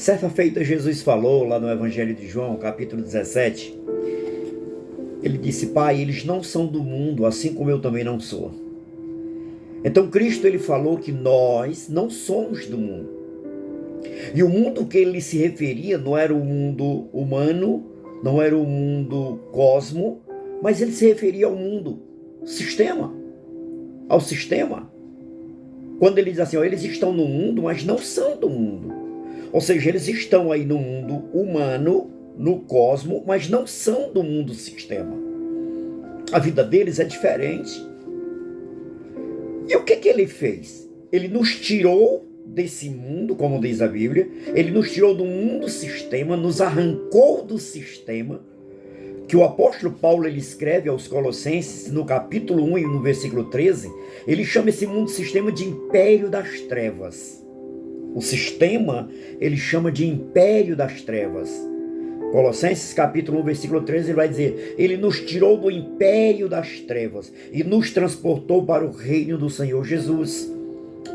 Certa feita Jesus falou lá no Evangelho de João, capítulo 17, ele disse: Pai, eles não são do mundo, assim como eu também não sou. Então Cristo ele falou que nós não somos do mundo. E o mundo que ele se referia não era o mundo humano, não era o mundo cosmo, mas ele se referia ao mundo sistema, ao sistema. Quando ele diz assim, ó, eles estão no mundo, mas não são do mundo. Ou seja, eles estão aí no mundo humano, no cosmo, mas não são do mundo sistema. A vida deles é diferente. E o que ele fez? Ele nos tirou desse mundo, como diz a Bíblia, ele nos tirou do mundo sistema, nos arrancou do sistema, que o apóstolo Paulo ele escreve aos Colossenses, no capítulo 1 e no versículo 13, ele chama esse mundo sistema de império das trevas. O sistema, ele chama de império das trevas. Colossenses capítulo 1, versículo 13, ele vai dizer, ele nos tirou do império das trevas e nos transportou para o reino do Senhor Jesus.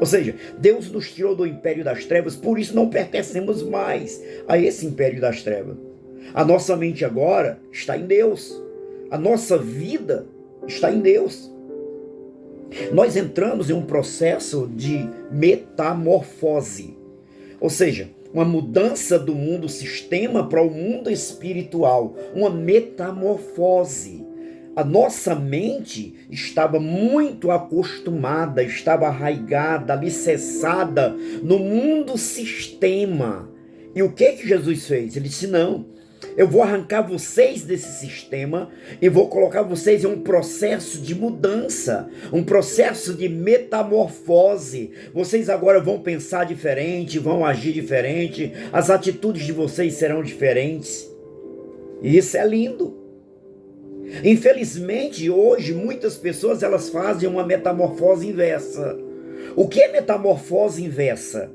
Ou seja, Deus nos tirou do império das trevas, por isso não pertencemos mais a esse império das trevas. A nossa mente agora está em Deus. A nossa vida está em Deus. Nós entramos em um processo de metamorfose. Ou seja, uma mudança do mundo sistema para o mundo espiritual. Uma metamorfose. A nossa mente estava muito acostumada, estava arraigada, alicerçada no mundo sistema. E o que Jesus fez? Ele disse, não, eu vou arrancar vocês desse sistema e vou colocar vocês em um processo de mudança, um processo de metamorfose. Vocês agora vão pensar diferente, vão agir diferente, as atitudes de vocês serão diferentes. E isso é lindo. Infelizmente, hoje, muitas pessoas elas fazem uma metamorfose inversa. O que é metamorfose inversa?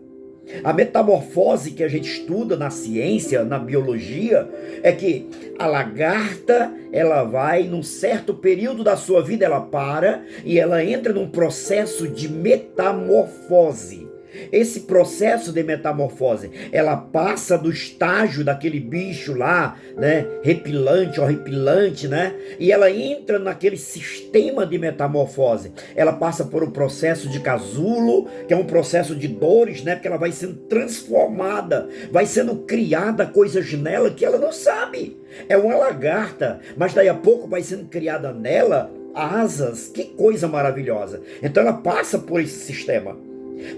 A metamorfose que a gente estuda na ciência, na biologia, é que a lagarta, ela vai, num certo período da sua vida, ela para e ela entra num processo de metamorfose. Esse processo de metamorfose, ela passa do estágio daquele bicho lá, né, repilante, horripilante, né, e ela entra naquele sistema de metamorfose. Ela passa por um processo de casulo, que é um processo de dores, né, porque ela vai sendo transformada, vai sendo criada coisas nela que ela não sabe. É uma lagarta, mas daí a pouco vai sendo criada nela asas, que coisa maravilhosa. Então ela passa por esse sistema.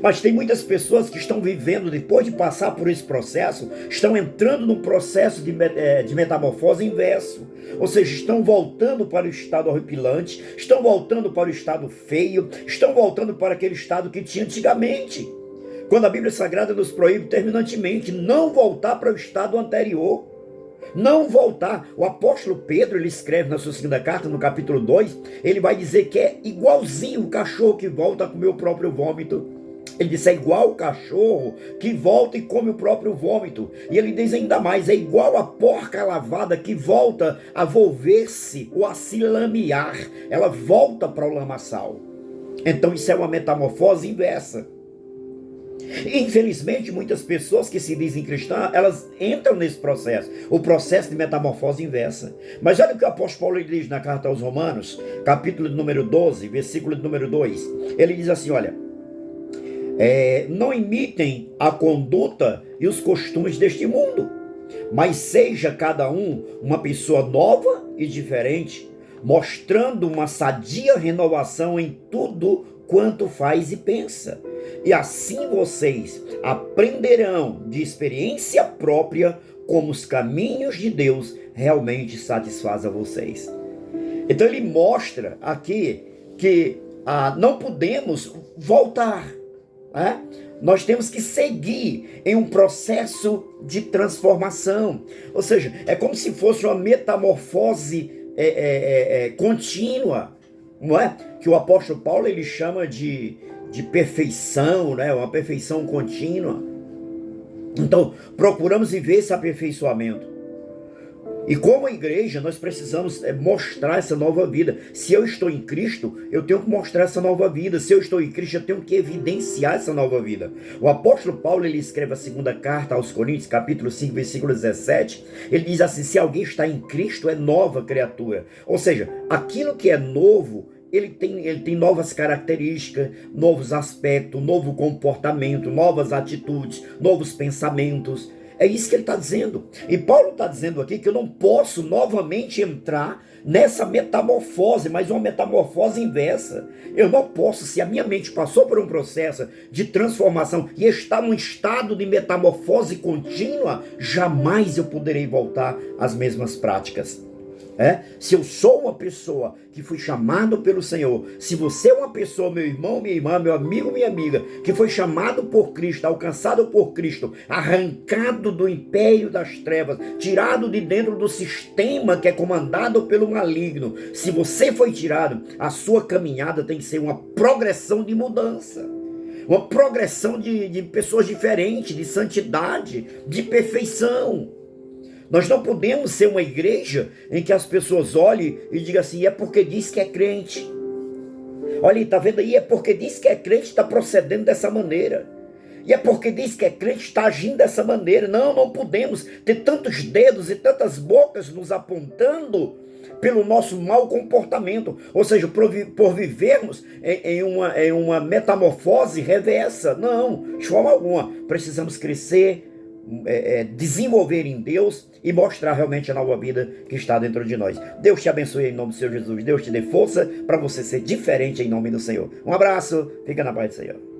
Mas tem muitas pessoas que estão vivendo, depois de passar por esse processo, estão entrando num processo de metamorfose inverso. Ou seja, estão voltando para o estado horripilante, estão voltando para o estado feio, estão voltando para aquele estado que tinha antigamente. Quando a Bíblia Sagrada nos proíbe terminantemente não voltar para o estado anterior. Não voltar. O apóstolo Pedro, ele escreve na sua segunda carta, no capítulo 2, ele vai dizer que é igualzinho o cachorro que volta a comer o próprio vômito. Ele disse, é igual o cachorro que volta e come o próprio vômito. E ele diz ainda mais, é igual a porca lavada que volta a volver-se ou a se lamear. Ela volta para o lamaçal. Então isso é uma metamorfose inversa. Infelizmente, muitas pessoas que se dizem cristãs, elas entram nesse processo, o processo de metamorfose inversa. Mas olha o que o apóstolo Paulo diz na carta aos Romanos, capítulo número 12, versículo número 2. Ele diz assim, olha, não imitem a conduta e os costumes deste mundo, mas seja cada um uma pessoa nova e diferente, mostrando uma sadia renovação em tudo quanto faz e pensa. E assim vocês aprenderão de experiência própria como os caminhos de Deus realmente satisfazem a vocês. Então ele mostra aqui que não podemos voltar, né? Nós temos que seguir em um processo de transformação. Ou seja, é como se fosse uma metamorfose contínua, não é? Que o apóstolo Paulo ele chama de perfeição, né? Uma perfeição contínua. Então, procuramos viver esse aperfeiçoamento. E como igreja, nós precisamos mostrar essa nova vida. Se eu estou em Cristo, eu tenho que mostrar essa nova vida. Se eu estou em Cristo, eu tenho que evidenciar essa nova vida. O apóstolo Paulo, ele escreve a segunda carta aos Coríntios, capítulo 5, versículo 17. Ele diz assim: se alguém está em Cristo, é nova criatura. Ou seja, aquilo que é novo, ele tem novas características, novos aspectos, novo comportamento, novas atitudes, novos pensamentos. É isso que ele está dizendo. E Paulo está dizendo aqui que eu não posso novamente entrar nessa metamorfose, mas uma metamorfose inversa. Eu não posso, se a minha mente passou por um processo de transformação e está num estado de metamorfose contínua, jamais eu poderei voltar às mesmas práticas. Se eu sou uma pessoa que fui chamado pelo Senhor, se você é uma pessoa, meu irmão, minha irmã, meu amigo, minha amiga, que foi chamado por Cristo, alcançado por Cristo, arrancado do império das trevas, tirado de dentro do sistema que é comandado pelo maligno, se você foi tirado, a sua caminhada tem que ser uma progressão de mudança, uma progressão de pessoas diferentes, de santidade, de perfeição. Nós não podemos ser uma igreja em que as pessoas olhem e digam assim: é porque diz que é crente. Olha, está vendo aí? É porque diz que é crente, está procedendo dessa maneira. E é porque diz que é crente, está agindo dessa maneira. Não podemos ter tantos dedos e tantas bocas nos apontando pelo nosso mau comportamento. Ou seja, por vivermos em uma metamorfose reversa. Não, de forma alguma. Precisamos crescer, desenvolver em Deus e mostrar realmente a nova vida que está dentro de nós. Deus te abençoe em nome do Senhor Jesus. Deus te dê força para você ser diferente em nome do Senhor. Um abraço, fica na paz do Senhor.